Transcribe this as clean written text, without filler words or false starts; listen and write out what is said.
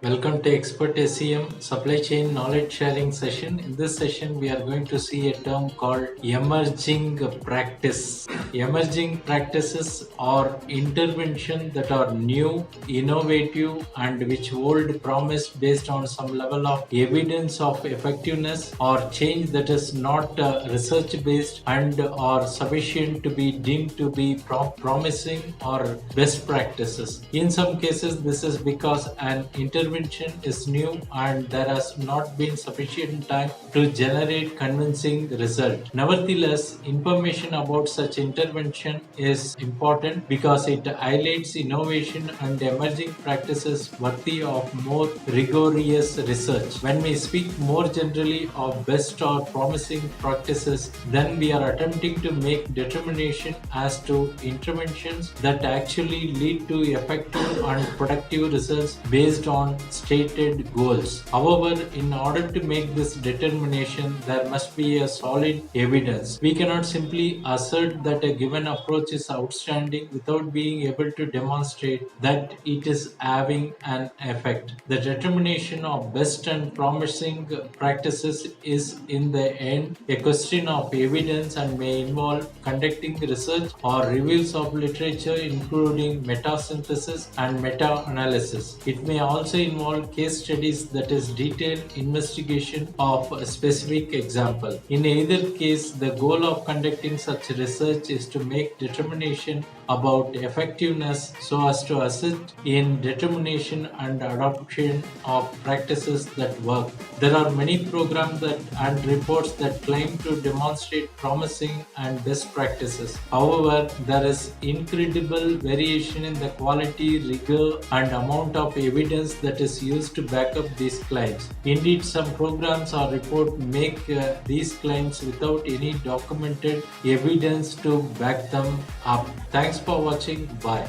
Welcome to Expert SEM Supply Chain Knowledge Sharing session. In this session, we are going to see a term called emerging practice. Emerging practices are intervention that are new, innovative, and which hold promise based on some level of evidence of effectiveness or change that is not research based and are sufficient to be deemed to be promising or best practices. In some cases, this is because an intervention is new and there has not been sufficient time to generate convincing result. Nevertheless, information about such intervention is important because it highlights innovation and emerging practices worthy of more rigorous research. When we speak more generally of best or promising practices, then we are attempting to make determination as to interventions that actually lead to effective and productive results based on stated goals. However, in order to make this determination, there must be a solid evidence. We cannot simply assert that a given approach is outstanding without being able to demonstrate that it is having an effect. The determination of best and promising practices is in the end a question of evidence and may involve conducting research or reviews of literature including meta-synthesis and meta-analysis. It may also involve case studies, that is detailed investigation of a specific example. In either case, the goal of conducting such research is to make determination about effectiveness so as to assist in determination and adoption of practices that work. There are many programs and reports that claim to demonstrate promising and best practices. However, there is incredible variation in the quality, rigor, and amount of evidence that is used to back up these claims. Indeed, some programs or reports make these claims without any documented evidence to back them up. Thanks for watching. Bye.